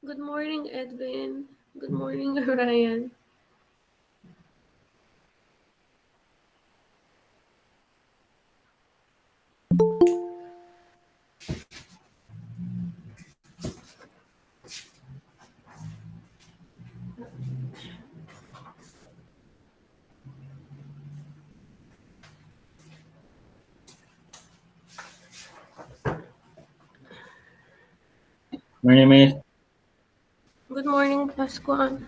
Good morning, Edwin. Good morning, Ryan. My name is Good morning, Pascual.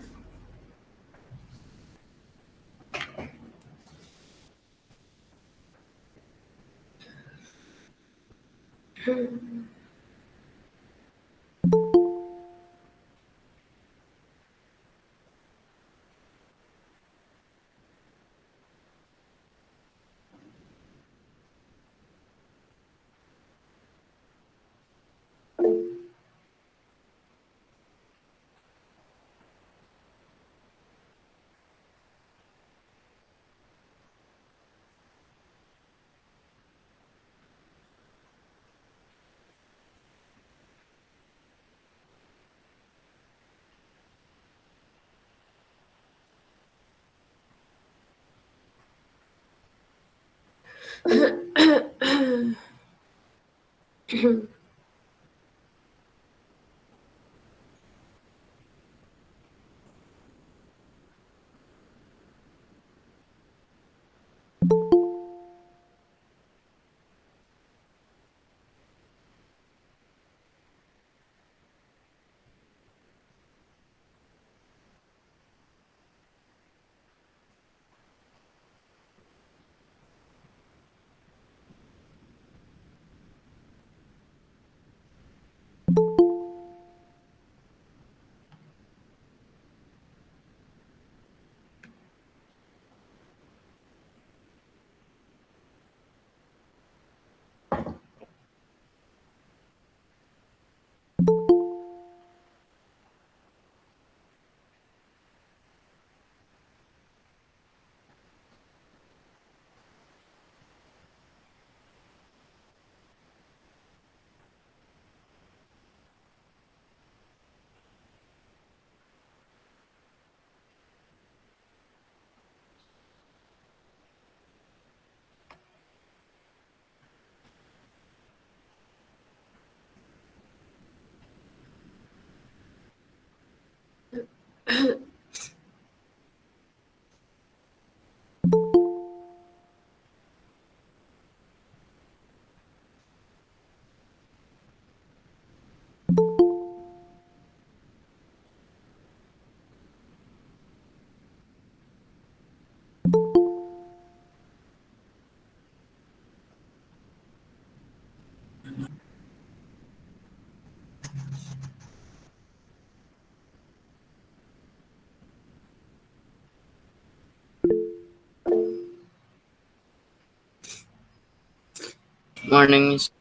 Morning, Miss.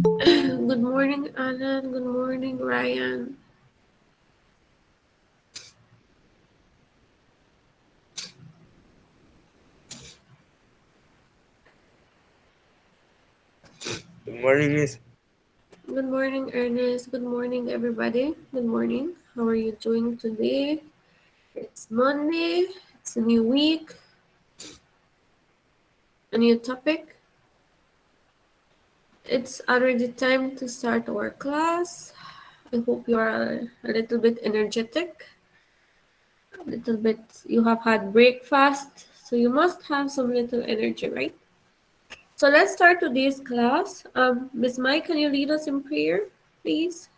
Good morning, Alan. Good morning, Ryan. Good morning, Miss. Good morning, Ernest. Good morning, everybody. Good morning. How are you doing today? It's Monday. It's a new week, a new topic. It's already time to start our class. I hope you are a little bit energetic, a little bit, you have had breakfast, so you must have some little energy, right? So let's start today's class. Miss Mai, can you lead us in prayer, please?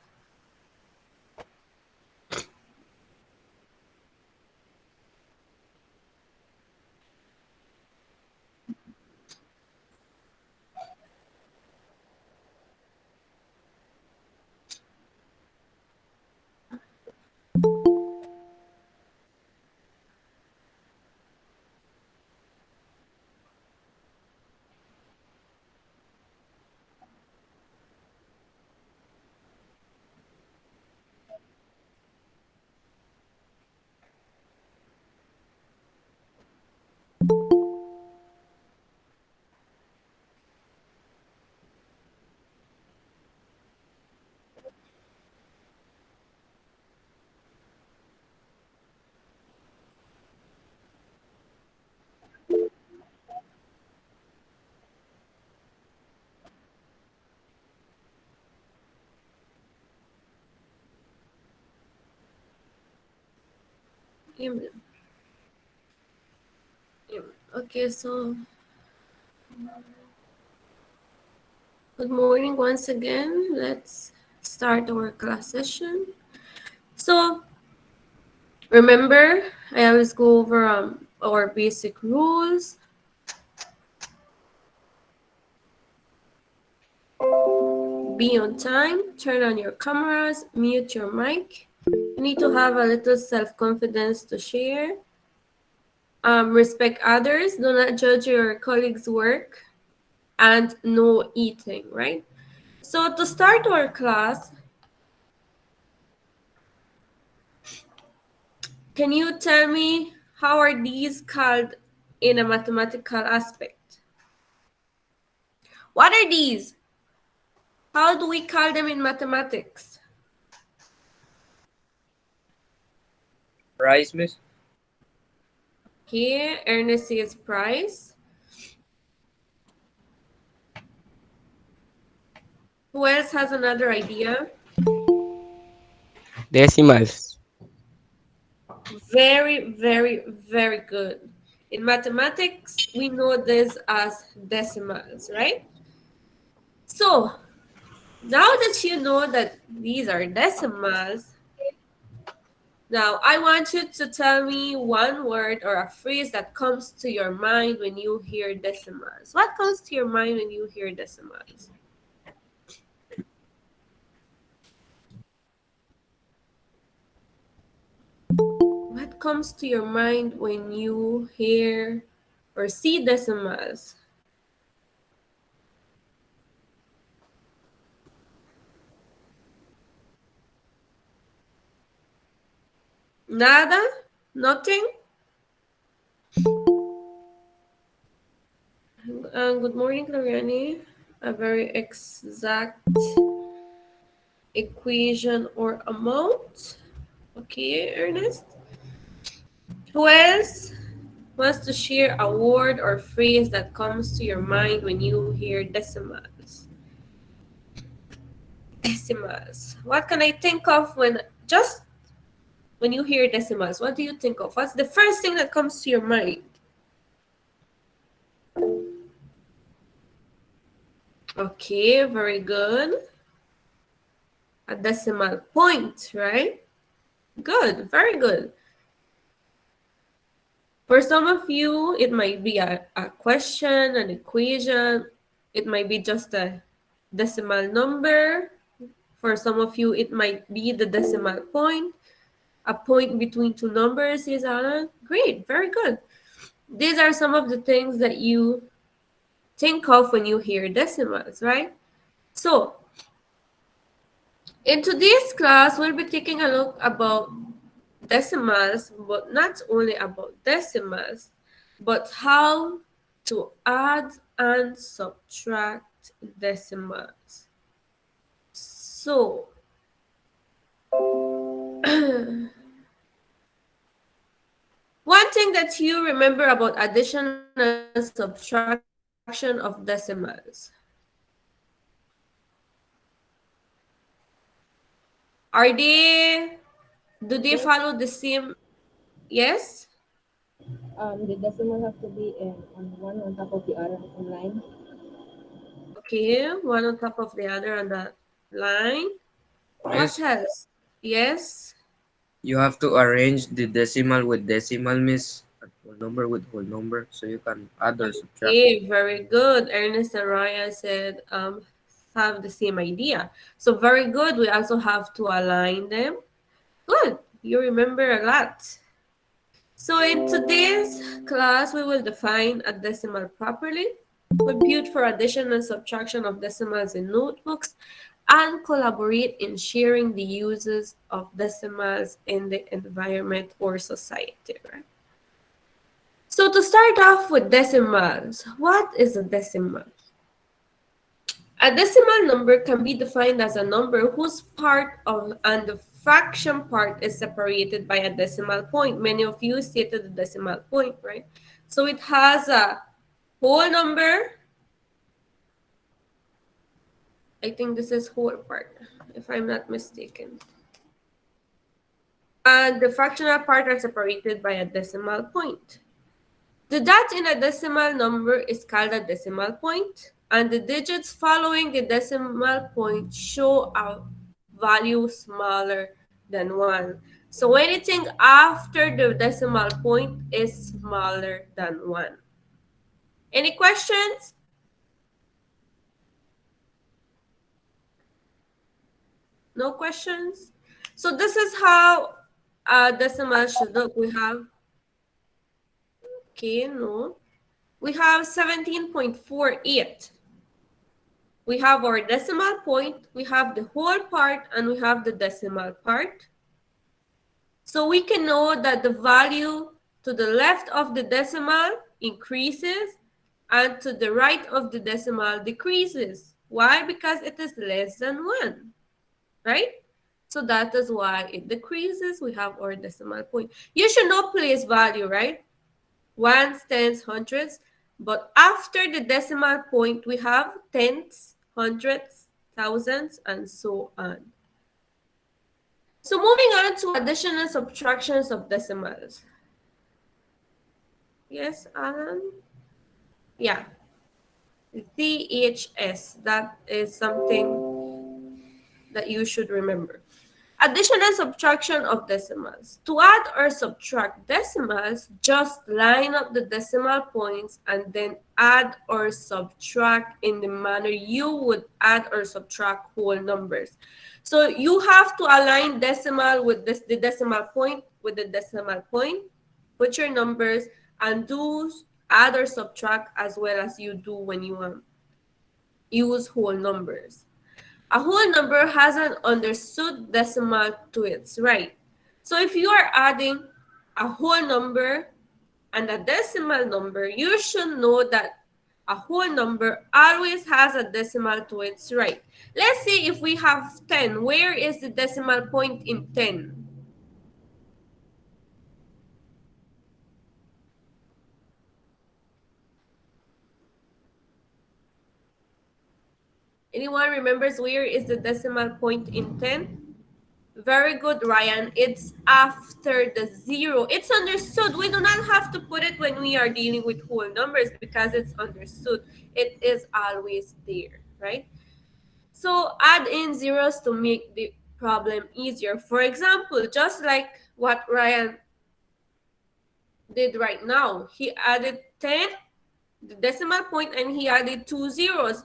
Amen. Amen. Okay, so good morning once again. Let's start our class session. So remember, I always go over our basic rules. Be on time, turn on your cameras, mute your mic. You need to have a little self-confidence to share. Respect others, do not judge your colleagues' work, and no eating, right? So to start our class, can you tell me how are these called in a mathematical aspect? What are these? How do we call them in mathematics? Rice, Miss. Okay, Ernest says price. Who else has another idea? Decimals. Very, very, very good. In mathematics, we know this as decimals, right? So now that you know that these are decimals, now I want you to tell me one word or a phrase that comes to your mind when you hear decimals. What comes to your mind when you hear decimals? What comes to your mind when you hear or see decimals? Nada? Nothing? Good morning, Loriani. A very exact equation or amount. Okay, Ernest. Who else wants to share a word or phrase that comes to your mind when you hear decimals? Decimals. What can I think of when you hear decimals? What do you think of? What's the first thing that comes to your mind? Okay, very good. A decimal point, right? Good, very good. For some of you, it might be a question, an equation. It might be just a decimal number. For some of you, it might be the decimal point. A point between two numbers is Alan. Great, very good. These are some of the things that you think of when you hear decimals, right? So, in today's class, we'll be taking a look about decimals, but not only about decimals, but how to add and subtract decimals. So, one thing that you remember about addition and subtraction of decimals. Are they, do they Yes, follow the same? Yes? the decimal have to be on one on top of the other in line. Okay, one on top of the other on the line. What Miss, else? Yes? you have to arrange the decimal with decimal, Miss. And whole number with whole number, so you can add or subtract. Okay, very good. Ernest and Raya said have the same idea. So very good. We also have to align them. Good. You remember a lot. So in today's class, we will define a decimal properly, compute for addition and subtraction of decimals in notebooks, and collaborate in sharing the uses of decimals in the environment or society. Right? So to start off with decimals, what is a decimal? A decimal number can be defined as a number whose part of and the fraction part is separated by a decimal point. Many of you stated the decimal point, right? So it has a whole number. I think this is whole part, if I'm not mistaken. and the fractional part are separated by a decimal point. The dot in a decimal number is called a decimal point, and the digits following the decimal point show a value smaller than 1. So anything after the decimal point is smaller than 1. Any questions? No questions? So this is how a decimal should look. We have, okay, no. We have 17.48. We have our decimal point, we have the whole part, and we have the decimal part. So we can know that the value to the left of the decimal increases and to the right of the decimal decreases. Why? Because it is less than 1, right? So that is why it decreases. We have our decimal point. You should know place value, right? Ones, tens, hundreds. But after the decimal point, we have tenths, hundreds, thousands, and so on. So moving on to addition and subtractions of decimals. Yes, Alan? Yeah. CHS. That is something that you should remember. Addition and subtraction of decimals. To add or subtract decimals, just line up the decimal points and then add or subtract in the manner you would add or subtract whole numbers. So you have to align decimal with the decimal point with the decimal point, put your numbers, and do add or subtract as well as you do when you use whole numbers. A whole number has an understood decimal to its right. So if you are adding a whole number and a decimal number, you should know that a whole number always has a decimal to its right. Let's see if we have 10. Where is the decimal point in 10? Anyone remembers where is the decimal point in 10? Very good, Ryan. It's after the 0. It's understood. We do not have to put it when we are dealing with whole numbers because it's understood. It is always there, right? So add in zeros to make the problem easier. For example, just like what Ryan did right now, he added 10, the decimal point, and he added 2 zeros.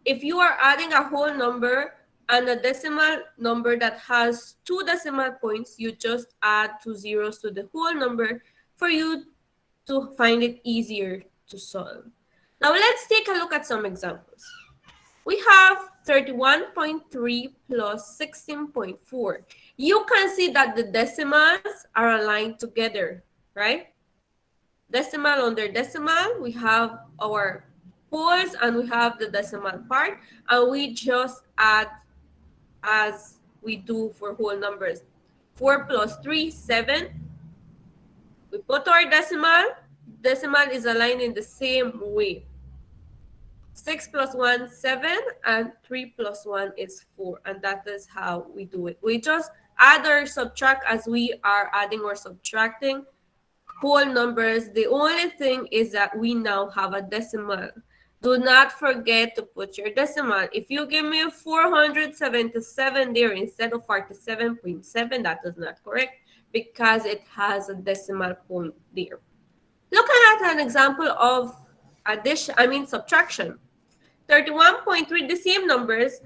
If you are adding a whole number and a decimal number that has 2 decimal points, you just add 2 zeros to the whole number for you to find it easier to solve. Now let's take a look at some examples. We have 31.3 plus 16.4. You can see that the decimals are aligned together, right? Decimal under decimal, we have our wholes and we have the decimal part, and we just add as we do for whole numbers. 4 plus 3, 7. We put our decimal is aligned in the same way. 6 plus 1, 7, and 3 plus 1 is 4, and that is how we do it. We just add or subtract as we are adding or subtracting whole numbers. The only thing is that we now have a decimal. Do not forget to put your decimal. If you give me 477 there instead of 47.7, that is not correct because it has a decimal point there. Looking at an example of subtraction. 31.3, the same numbers,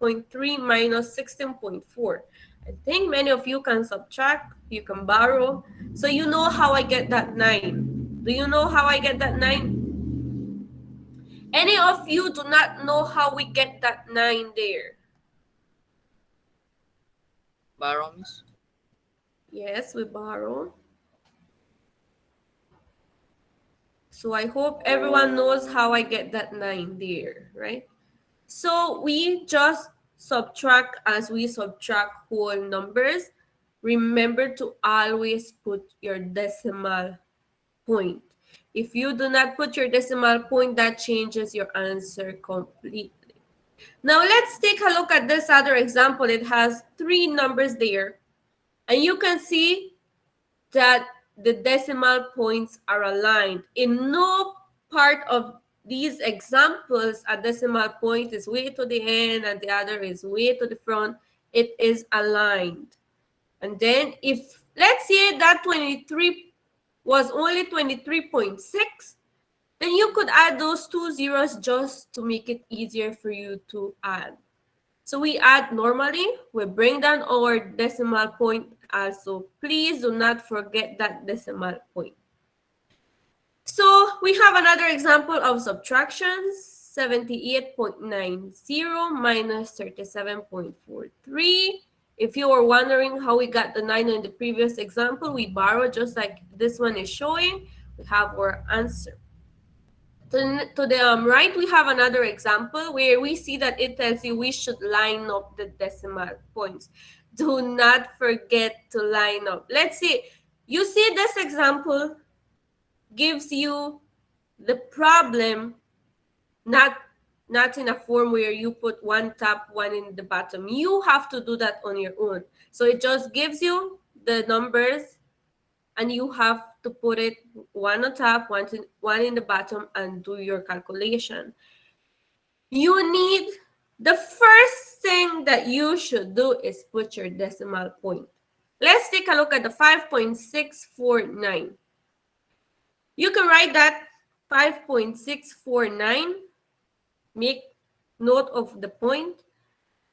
0.3 minus 16.4. I think many of you can subtract, you can borrow. So you know how I get that 9. Do you know how I get that 9? Any of you do not know how we get that 9 there? Borrow, Miss? Yes, we borrow. So I hope everyone knows how I get that 9 there, right? So we just subtract as we subtract whole numbers. Remember to always put your decimal point. If you do not put your decimal point, that changes your answer completely. Now let's take a look at this other example. It has 3 numbers there. And you can see that the decimal points are aligned. In no part of these examples, a decimal point is way to the end and the other is way to the front. It is aligned. And then if, let's say that 23 was only 23.6, then you could add those two zeros just to make it easier for you to add. So we add normally, we bring down our decimal point also. Please do not forget that decimal point. So we have another example of subtractions. 78.90 minus 37.43. If you were wondering how we got the 9 in the previous example, we borrow just like this one is showing. We have our answer. To the right, we have another example where we see that it tells you we should line up the decimal points. Do not forget to line up. Let's see. You see this example gives you the problem not in a form where you put one top, one in the bottom. You have to do that on your own. So it just gives you the numbers and you have to put it one on top, one in the bottom, and do your calculation. You need, the first thing that you should do is put your decimal point. Let's take a look at the 5.649. You can write that 5.649, make note of the point.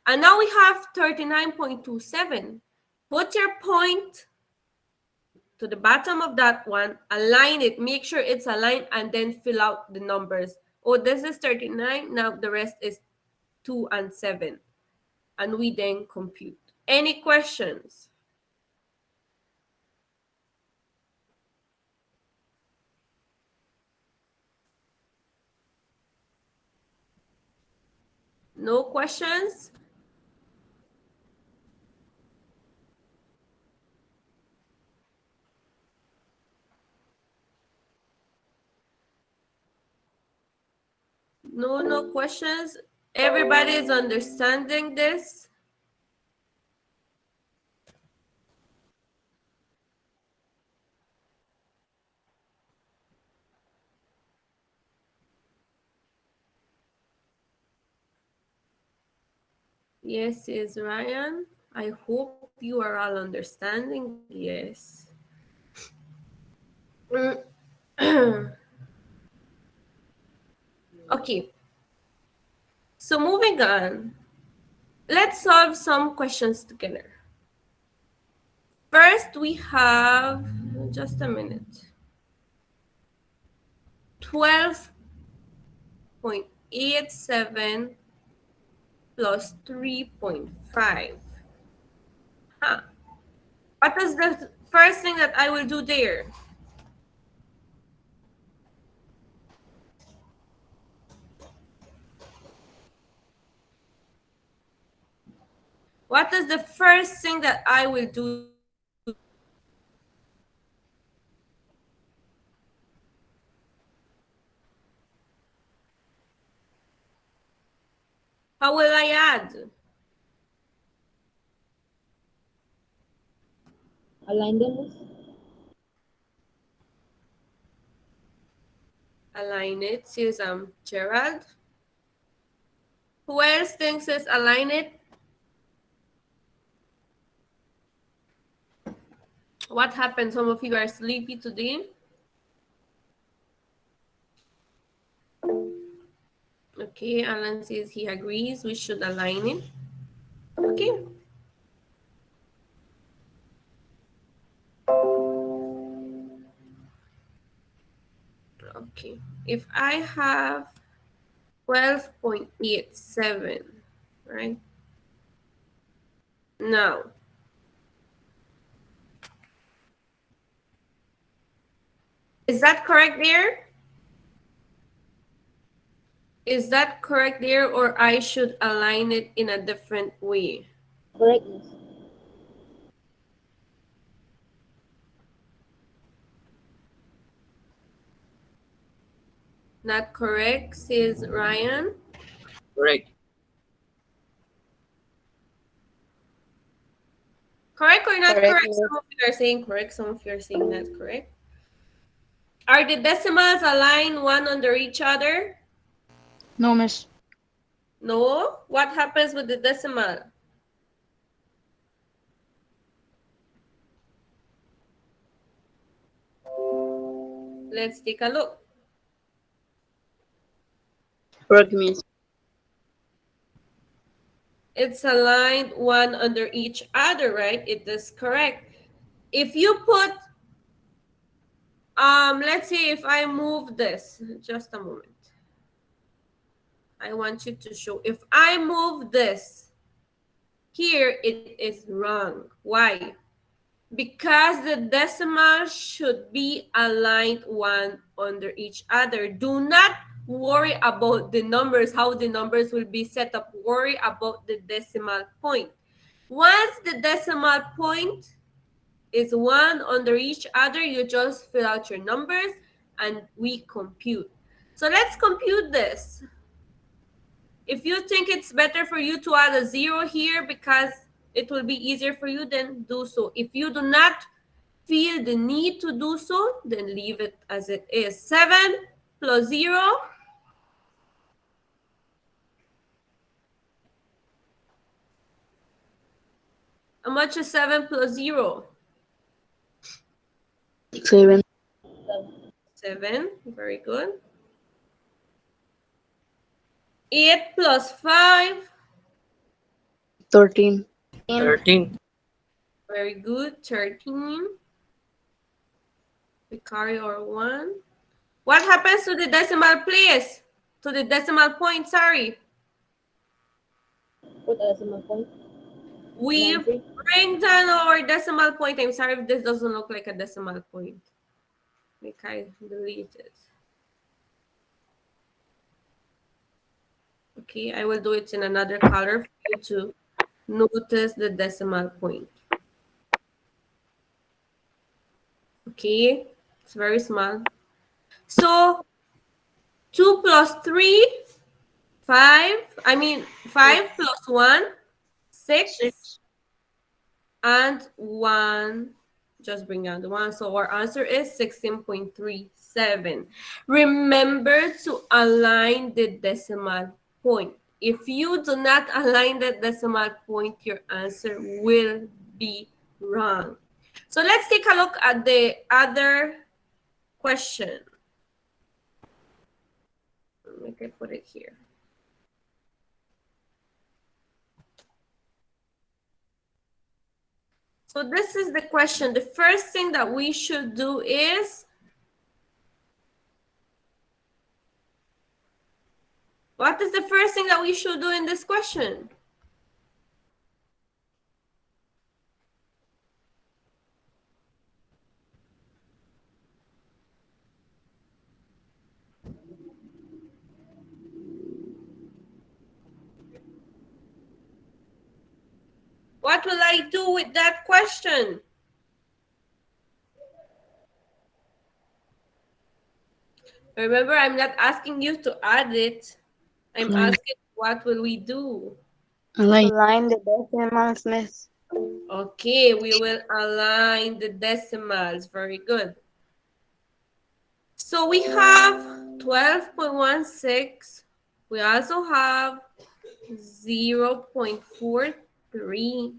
And now we have 39.27. Put your point to the bottom of that one, align it, make sure it's aligned, and then fill out the numbers. Oh, this is 39, now the rest is 2 and 7. And we then compute. Any questions? No questions? No questions? Everybody is understanding this? Yes, is Ryan. I hope you are all understanding. Yes. Okay. So moving on, let's solve some questions together. First, we have, just a minute, 12.87 plus 3.5. Huh. What is the first thing that I will do there? What is the first thing that I will do there? How will I add? Align them, Miss. Align it, says Gerald. Who else thinks it's align it? What happened? Some of you are sleepy today. Okay, Alan says he agrees we should align it. Okay. Okay. If I have 12.87, right? Now, is that correct there? Is that correct there, or I should align it in a different way? Correct, Miss. Not correct, says Ryan. Correct. Correct or not Correct, correct? miss. Some of you are saying correct, some of you are saying not correct. Are the decimals aligned one under each other? No, miss. No. What happens with the decimal? Let's take a look. Correct, miss. It's aligned one under each other, right? It is correct. If you put, let's say if I move this, just a moment. I want you to show, if I move this here, it is wrong. Why? Because the decimal should be aligned one under each other. Do not worry about the numbers, how the numbers will be set up. Worry about the decimal point. Once the decimal point is one under each other, you just fill out your numbers and we compute. So let's compute this. If you think it's better for you to add a 0 here because it will be easier for you, then do so. If you do not feel the need to do so, then leave it as it is. 7 plus 0. How much is 7 plus 0? 7. 7. Very good. 8 plus 5. 13. 13. Very good. 13. We carry our 1. What happens to the decimal place? To the decimal point, sorry. Put a decimal point. We 93. bring down our decimal point. I'm sorry if this doesn't look like a decimal point. Like I delete it. Okay, I will do it in another color for you to notice the decimal point. Okay, it's very small. So 2 plus 3, 5. 5 plus 1, 6. 6. And 1, just bring down the 1. So our answer is 16.37. Remember to align the decimal point. If you do not align the decimal point, your answer will be wrong. So let's take a look at the other question. Let me put it here. So this is the question. The first thing that we should do is, what is the first thing that we should do in this question? What will I do with that question? Remember, I'm not asking you to add it. I'm Align. asking what will we do? Align. Align the decimals, miss. Okay, we will align the decimals. Very good. So we have 12.16. We also have 0.43.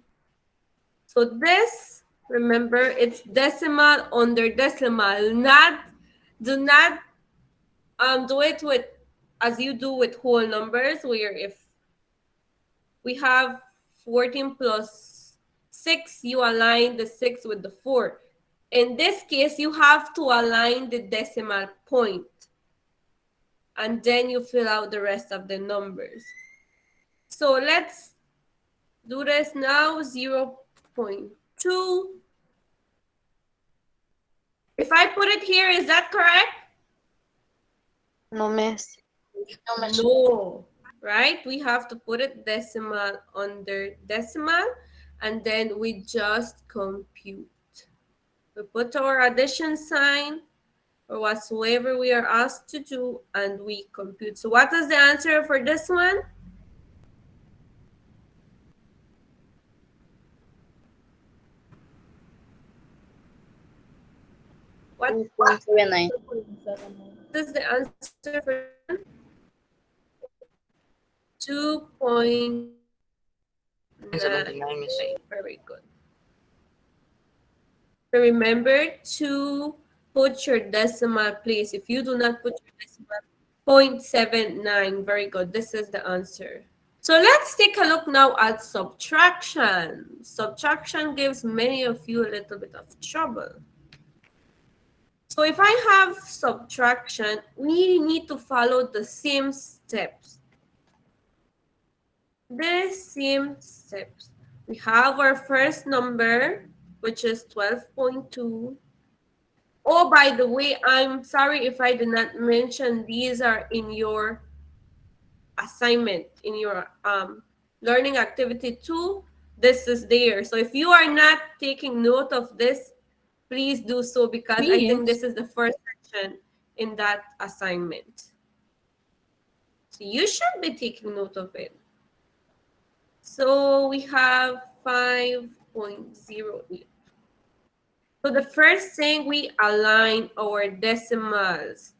So this, remember, it's decimal under decimal. Do not do it with, as you do with whole numbers, where if we have 14 plus 6, you align the 6 with the 4. In this case, you have to align the decimal point, and then you fill out the rest of the numbers. So let's do this now. 0.2. If I put it here, is that correct? No, miss. No, right? We have to put it decimal under decimal, and then we just compute. We put our addition sign or whatsoever we are asked to do, and we compute. So what is the answer for this one? What 2.79. 2.79. is the answer for this one? 2.79. 79, Miss. Very good. So remember to put your decimal place. If you do not put your decimal, 0.79. Very good. This is the answer. So let's take a look now at subtraction. Subtraction gives many of you a little bit of trouble. So if I have subtraction, we need to follow the same steps. The same steps. We have our first number, which is 12.2. Oh, by the way, I'm sorry if I did not mention these are in your assignment, in your learning activity 2. This is there. So if you are not taking note of this, please do so because I think this is the first section in that assignment. So you should be taking note of it. So we have 5.08. So the first thing, we align our decimals.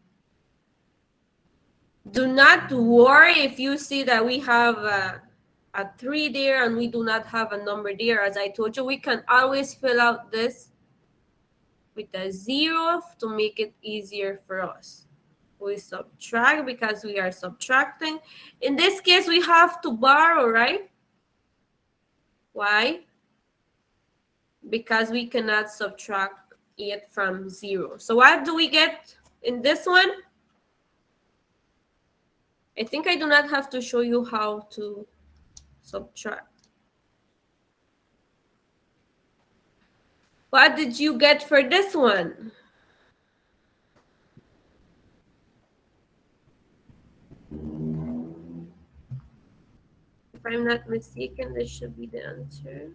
Do not worry if you see that we have a 3 there and we do not have a number there. As I told you, we can always fill out this with a 0 to make it easier for us. We subtract because we are subtracting. In this case, we have to borrow, right? Why? Because we cannot subtract 8 from 0. So what do we get in this one? I think I do not have to show you how to subtract. What did you get for this one? If I'm not mistaken, this should be the answer.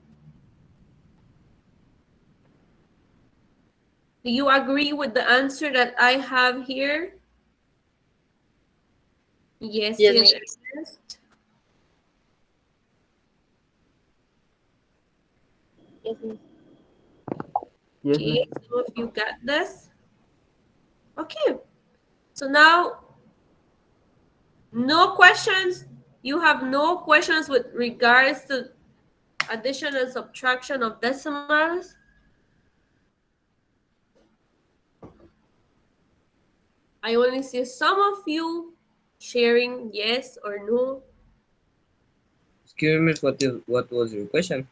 Do you agree with the answer that I have here? Yes, Yes, yes, yes. Yes, Miss. Yes, Okay, miss. some of you got this. Okay, so now no questions. You have no questions with regards to addition and subtraction of decimals. I only see some of you sharing yes or no. Excuse me, what was your question?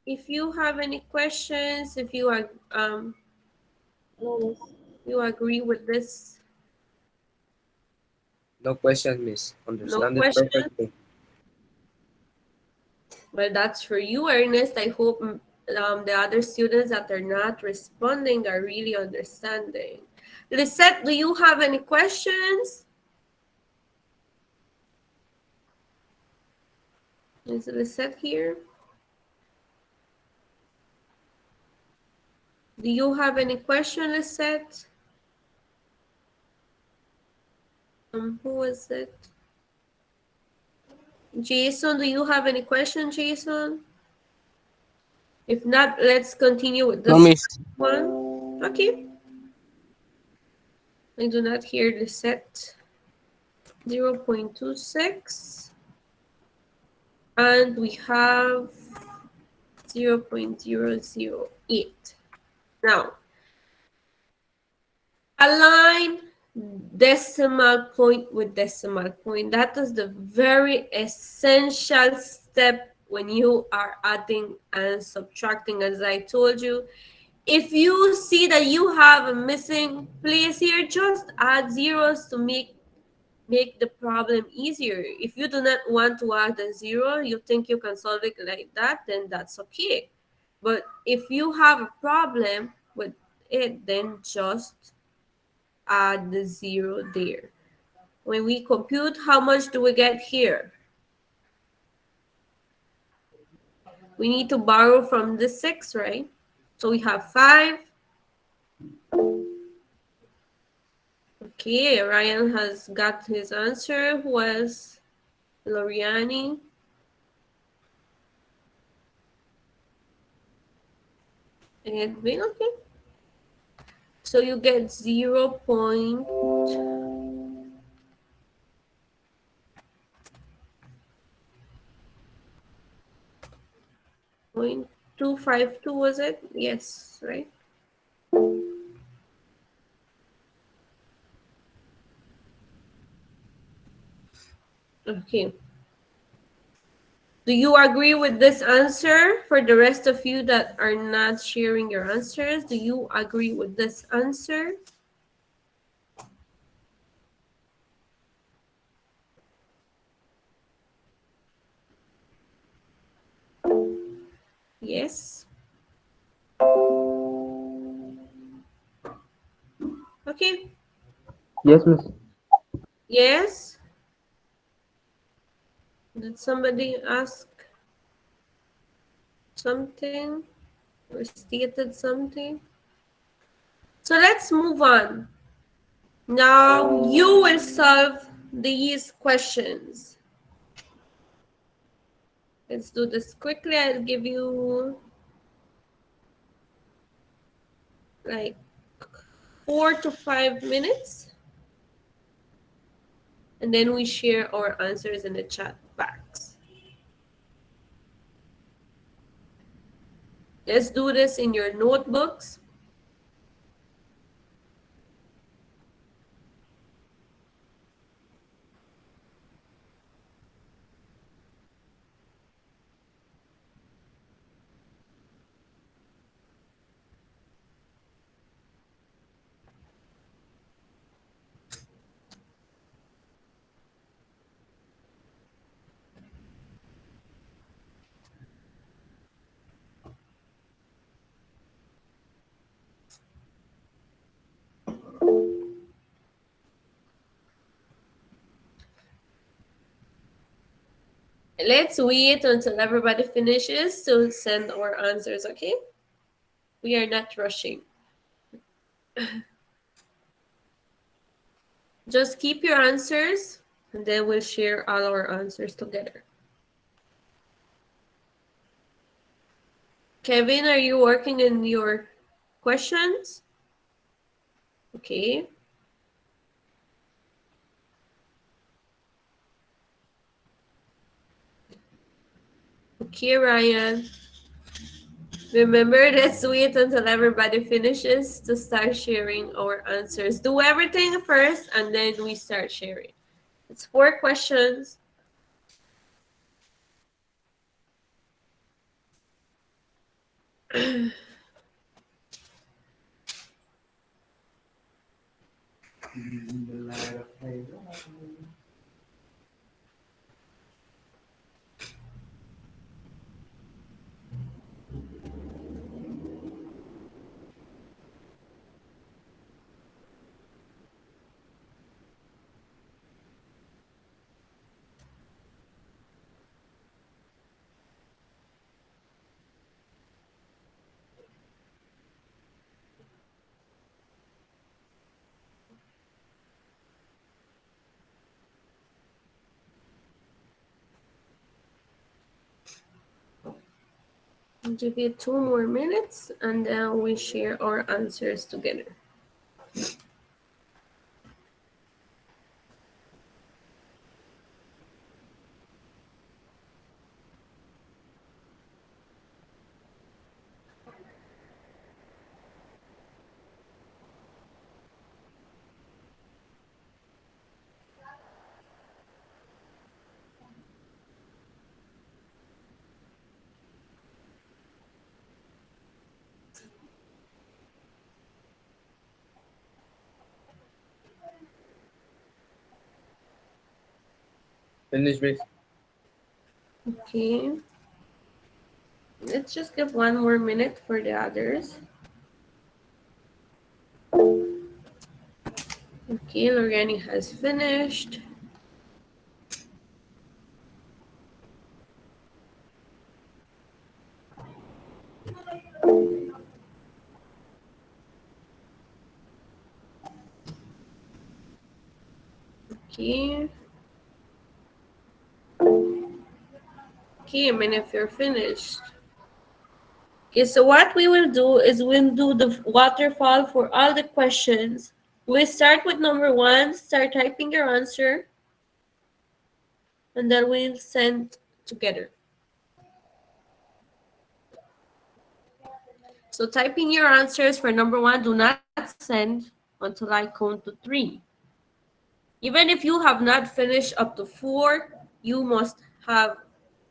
If you have any questions, if you are No, Miss. you agree with this, No question, miss. no Understand it questions. perfectly. Well, that's for you, Ernest. I hope the other students that are not responding are really understanding. Lisette, do you have any questions? Is Lisette here? Do you have any question, Lisette? Who is it? Jason, do you have any question, Jason? If not, let's continue with No, this miss. one. Okay. I do not hear Lisette. 0.26. And we have 0.008. Now, align decimal point with decimal point. That is the very essential step when you are adding and subtracting. As I told you, if you see that you have a missing place here, just add zeros to make the problem easier. If you do not want to add a 0, you think you can solve it like that, then that's okay. But if you have a problem with it, then just add the 0 there. When we compute, how much do we get here? We need to borrow from the 6, right? So we have 5. Okay, Ryan has got his answer. Who was Loriani? Edwin, okay. So you get 0.252, was it? Yes, right? Okay. Do you agree with this answer? For the rest of you that are not sharing your answers, do you agree with this answer? Yes. Okay. Yes, Miss. Yes. Did somebody ask something or stated something? So let's move on. Now you will solve these questions. Let's do this quickly. I'll give you like 4 to 5 minutes, and then we share our answers in the chat box. Let's do this in your notebooks. Let's wait until everybody finishes to send our answers, okay? We are not rushing. Just keep your answers, and then we'll share all our answers together. Kevin, are you working in your questions? Okay. Okay, Ryan. Remember, let's wait until everybody finishes to start sharing our answers. Do everything first, and then we start sharing. It's 4 questions. I'll give you 2 more minutes, and then we share our answers together. Finish, Miss. Okay. Let's just give 1 more minute for the others. Okay, Lorani has finished. Okay. Kim, and if you're finished. Okay, so what we will do is we'll do the waterfall for all the questions. We start with number 1, start typing your answer, and then we'll send together. So typing your answers for number 1, do not send until I count to 3. Even if you have not finished up to 4, you must have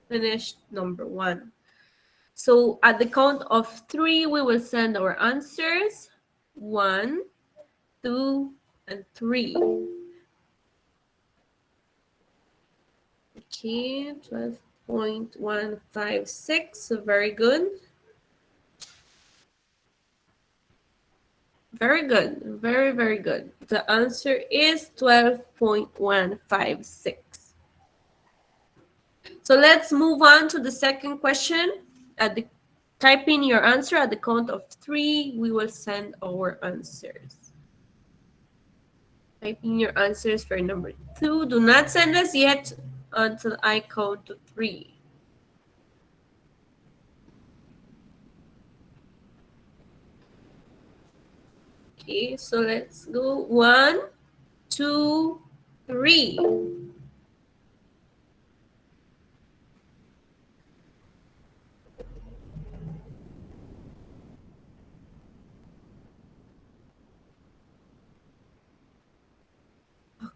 finished number 1. So at the count of 3, we will send our answers. 1, 2, and 3. Okay, 12.156. So very good. Very good. Very, very good. The answer is 12.156. So let's move on to the second question. Type in your answer at the count of 3. We will send our answers. Type in your answers for number 2. Do not send us yet until I count to 3. Okay, so let's go. 1, 2, 3.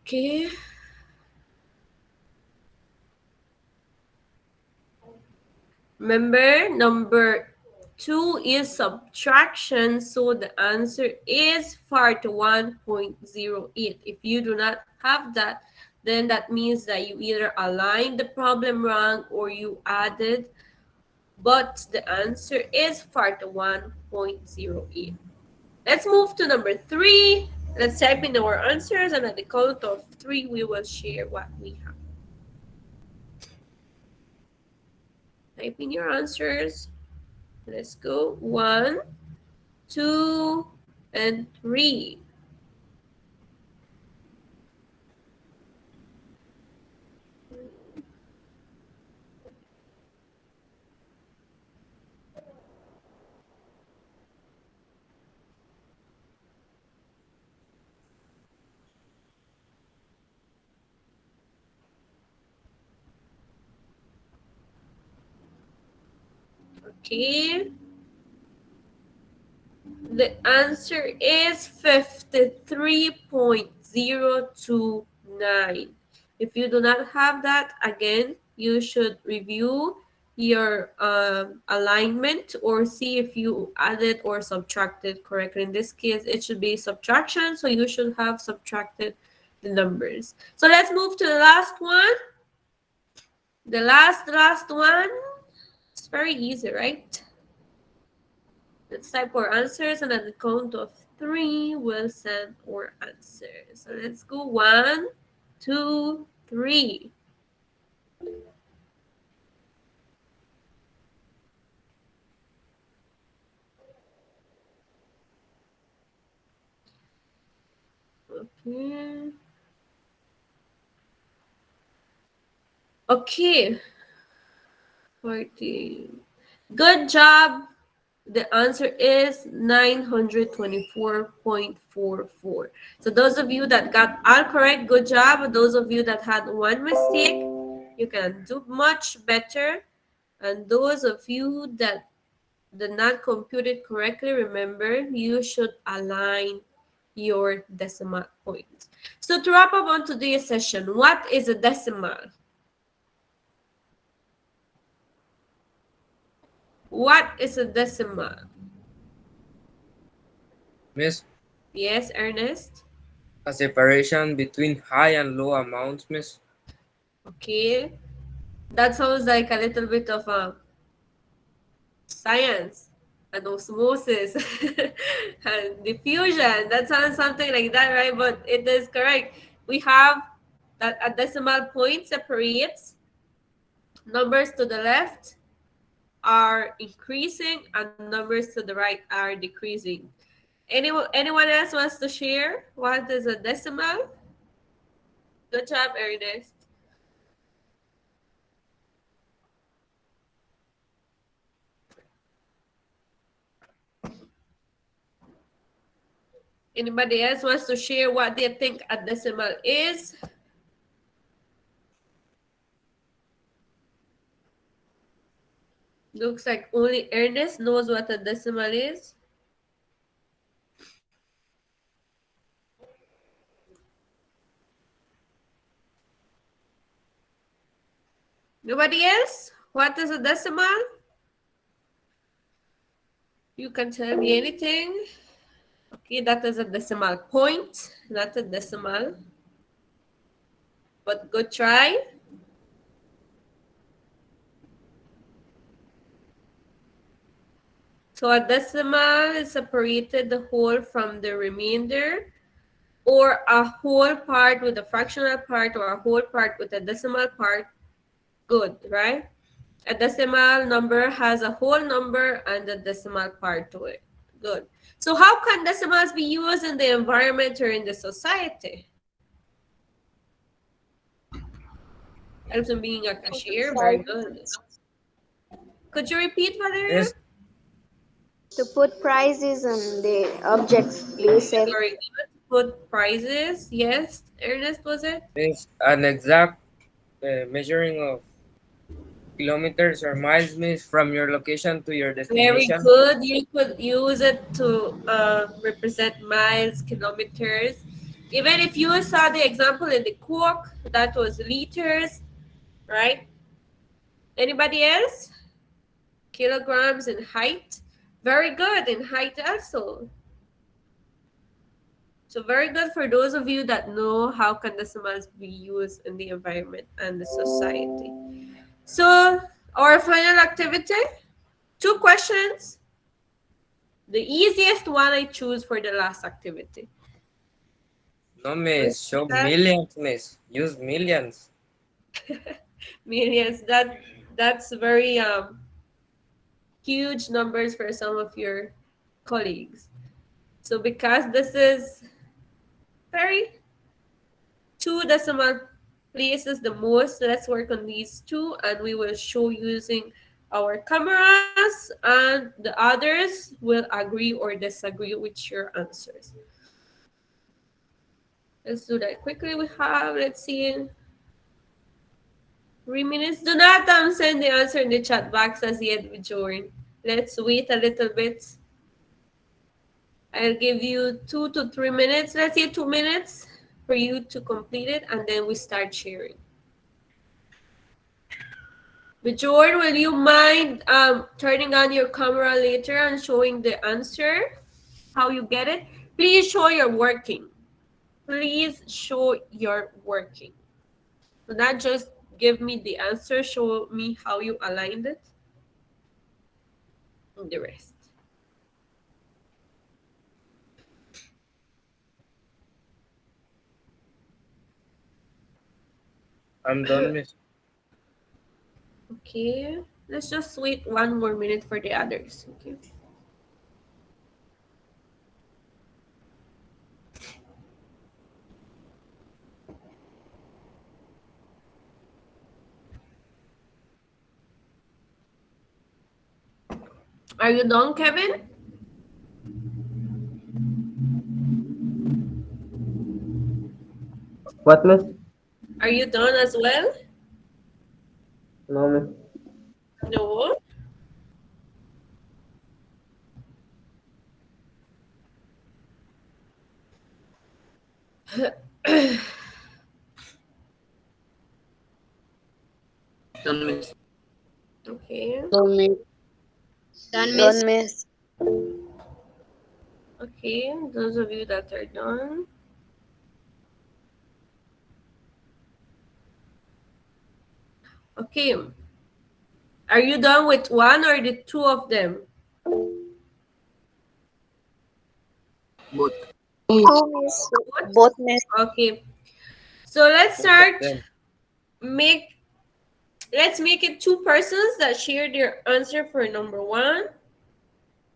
Okay. Remember, number 2 is subtraction, so the answer is 41.08. If you do not have that, then that means that you either aligned the problem wrong or you added, but the answer is 41.08. Let's move to number 3. Let's type in our answers, and at the count of 3, we will share what we have. Type in your answers. Let's go. 1, 2, and 3. Okay. The answer is 53.029. If you do not have that, again, you should review your alignment or see if you added or subtracted correctly. In this case, it should be subtraction, so you should have subtracted the numbers. So let's move to the last one. The last one. It's very easy, right? Let's type our answers, and at the count of 3, we'll send our answers. So let's go. 1, 2, 3. Okay. Okay. 40. Good job. The answer is 924.44. So those of you that got all correct, good job. Those of you that had one mistake, you can do much better. And those of you that did not compute it correctly, remember, you should align your decimal points. So to wrap up on today's session, what is a decimal? What is a decimal? Miss, Yes, Ernest? a separation between high and low amounts, miss. Okay. That sounds like a little bit of science and osmosis and diffusion. That sounds something like that, right? But it is correct. We have that a decimal point separates numbers to the left are increasing and numbers to the right are decreasing. Anyone else wants to share what is a decimal? Good job, Ernest. Anybody else wants to share what they think a decimal is? Looks like only Ernest knows what a decimal is. Nobody else? What is a decimal? You can tell me anything. Okay, that is a decimal point, not a decimal. But good try. So a decimal is separated the whole from the remainder, or a whole part with a fractional part, or a whole part with a decimal part. Good, right? A decimal number has a whole number and a decimal part to it. Good. So how can decimals be used in the environment or in the society? Helps in being a cashier. Very good. Could you repeat, Valeria? Miss, To put prices on the objects places. Very good. Put prizes. Yes. Ernest, was it? miss, an exact measuring of kilometers or miles, miss, from your location to your Very destination. good. You could use it to represent miles, kilometers. Even if you saw the example in the Coke, that was liters, right? Anybody else? Kilograms in height. Very good in height also. So very good for those of you that know how can decimals be used in the environment and the society. So our final activity, 2 questions. The easiest one I choose for the last activity. No, Let's miss, do show that. millions, miss. Use millions. Millions. That's very huge numbers for some of your colleagues. So because this is very 2 decimal places the most, let's work on these 2 and we will show using our cameras, and the others will agree or disagree with your answers. Let's do that quickly. We have, let's see, 3 minutes. Do not send the answer in the chat box as yet, join. Let's wait a little bit. I'll give you 2 to 3 minutes. Let's say 2 minutes for you to complete it, and then we start sharing. But George, will you mind turning on your camera later and showing the answer, how you get it? Please show you're working. Please show you're working. So not just give me the answer, show me how you aligned it and the rest. I'm done, miss. Okay, let's just wait 1 more minute for the others. Okay. Are you done, Kevin? What, miss? Are you done as well? No, miss. No. Done, miss. Okay. Don't miss. Done, Don't miss. miss. Okay, those of you that are done. Okay. Are you done with 1 or the 2 of them? Both. Two, miss. Both miss. Okay. So let's Both of start. them. Let's make it 2 persons that share their answer for number 1.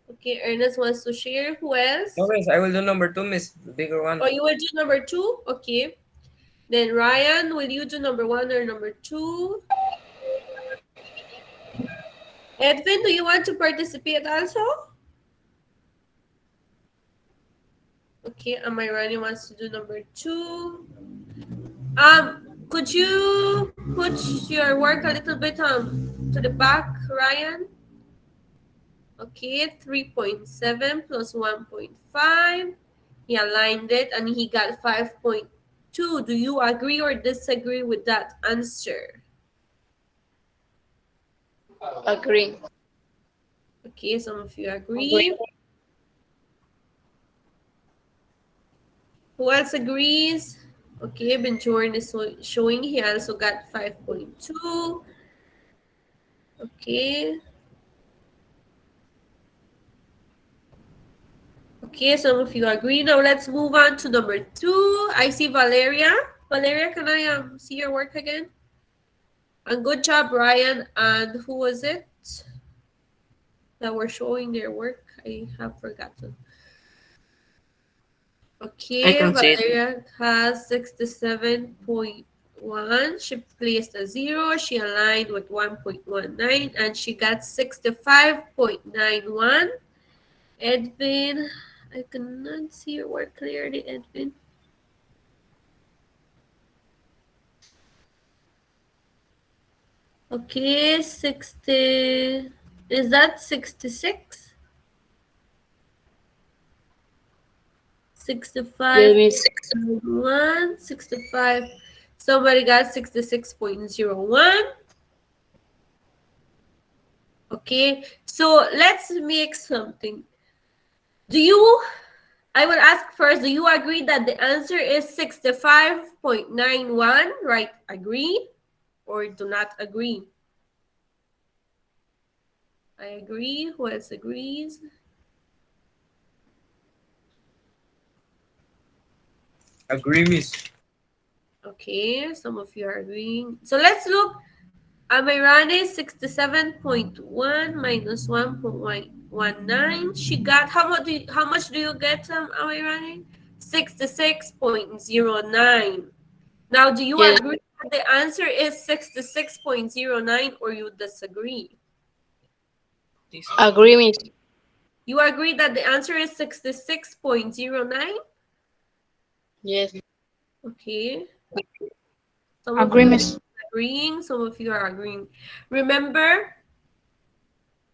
Okay, Ernest wants to share. Who else? No, miss, I will do number 2, miss. The bigger one. Oh, you will do number 2? Okay. Then Ryan, will you do number 1 or number 2? Edwin, do you want to participate also? Okay, Amairani wants to do number 2. Could you put your work a little bit to the back, Ryan? Okay, 3.7 plus 1.5. He aligned it and he got 5.2. Do you agree or disagree with that answer? Agree. Okay, some of you agree. Who else agrees? Okay, Benjorin is showing he also got 5.2. Okay. Okay, some of you agree. Now let's move on to number 2. I see Valeria. Valeria, can I see your work again? And good job, Ryan. And who was it that were showing their work? I have forgotten. Okay, can see it. Valeria has 67.1. She placed a 0. She aligned with 1.19 and she got 65.91. Edwin, I cannot see your work clearly, Edwin. Okay, 60. Is that 66? 65. Yes, miss. 65. Somebody got 66.01. Okay, so let's make something. I will ask first, do you agree that the answer is 65.91? Right, agree or do not agree? I agree. Who else agrees? Agree, miss. Okay, some of you are agreeing. So let's look. Amirani 67.1 minus 1.19. She got how much do you get, Amirani? 66.09. Now, do you Yes. agree that the answer is 66.09 or you disagree? Agree, miss. You agree that the answer is 66.09? Yes. Okay. Some of Agree, you are miss. agreeing, some of you are agreeing. Remember,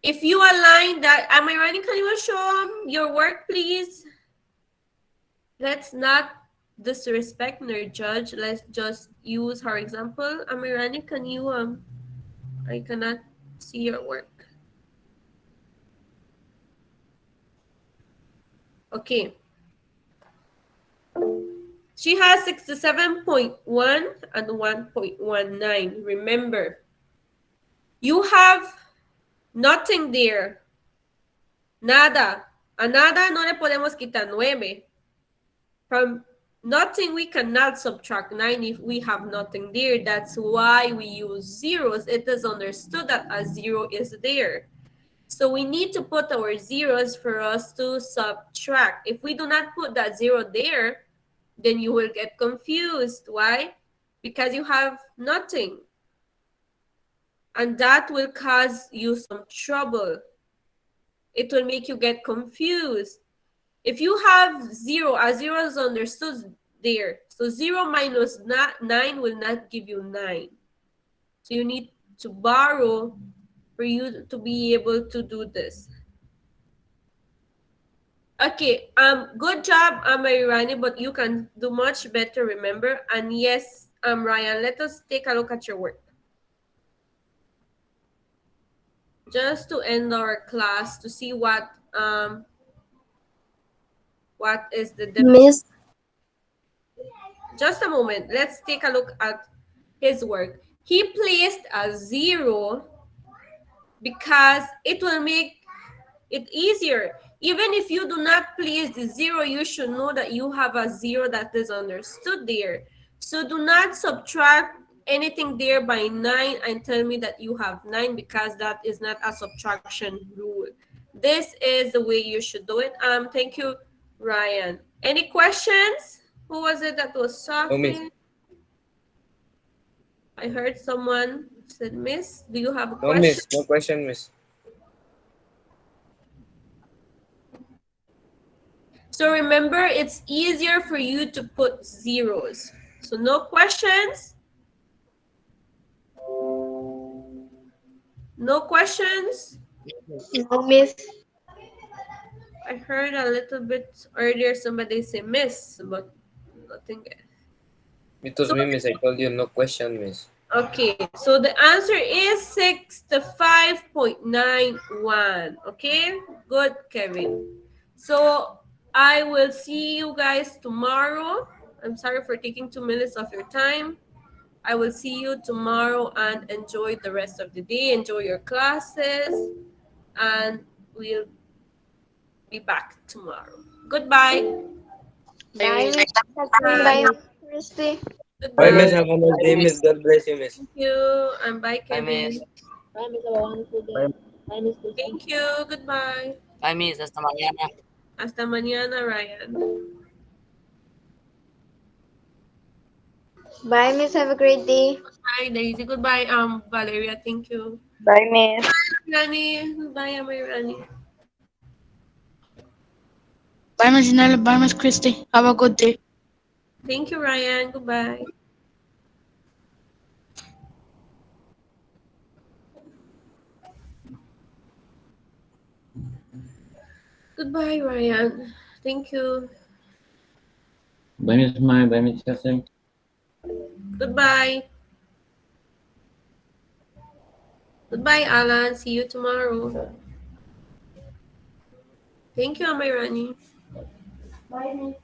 if you align that, am I running? Can you show your work, please? Let's not disrespect nor judge. Let's just use her example. Am I running? Can you I cannot see your work. Okay. She has 67.1 and 1.19. Remember, you have nothing there. Nada. A nada no le podemos quitar 9. From nothing, we cannot subtract 9 if we have nothing there. That's why we use zeros. It is understood that a 0 is there. So we need to put our zeros for us to subtract. If we do not put that 0 there, then you will get confused. Why? Because you have nothing. And that will cause you some trouble. It will make you get confused. If you have 0, a 0 is understood there. So 0 minus 9 will not give you 9. So you need to borrow for you to be able to do this. Okay, good job, Irani, but you can do much better, remember? And yes, Ryan, let us take a look at your work. Just to end our class to see what is the difference. Miss, Just a moment. Let's take a look at his work. He placed a 0 because it will make it easier. Even if you do not place the 0, you should know that you have a 0 that is understood there. So do not subtract anything there by 9 and tell me that you have 9 because that is not a subtraction rule. This is the way you should do it. Thank you, Ryan. Any questions? Who was it that was No, miss. talking? I heard someone said, Miss, do you have a No, question? miss. No question, miss. So remember, it's easier for you to put zeros. So no questions? No questions? No, Miss. I heard a little bit earlier somebody say miss, but nothing. It was So, me, miss. I told you no question, miss. okay, so the answer is 65.91. Okay, good, Kevin. So I will see you guys tomorrow. I'm sorry for taking 2 minutes of your time. I will see you tomorrow and enjoy the rest of the day. Enjoy your classes, and we'll be back tomorrow. Goodbye. Bye, Bye, Miss. Miss Catzim. Bye. Bye, Miss Christy. Bye, miss. Goodbye. Have a nice day, miss. God bless you, miss. Thank you. And bye, Bye, Miss. Kevin. Bye, Miss. Have a wonderful day. Bye. Bye, Miss Christy. Thank you. Goodbye. Bye, Miss. Hasta mañana. Hasta mañana, Ryan. Bye, Miss. Have a great day. Hi, Daisy. Goodbye, Valeria. Thank you. Bye, Miss. Rani. Goodbye, Amay Rani. Bye, Miss Janelle. Bye, Miss Christy. Have a good day. Thank you, Ryan. Goodbye. Goodbye, Ryan. Thank you. Bye, Miss Mai. Bye, Miss Casim. Goodbye. Goodbye, Alan. See you tomorrow. Thank you, Amay Rani. Bye.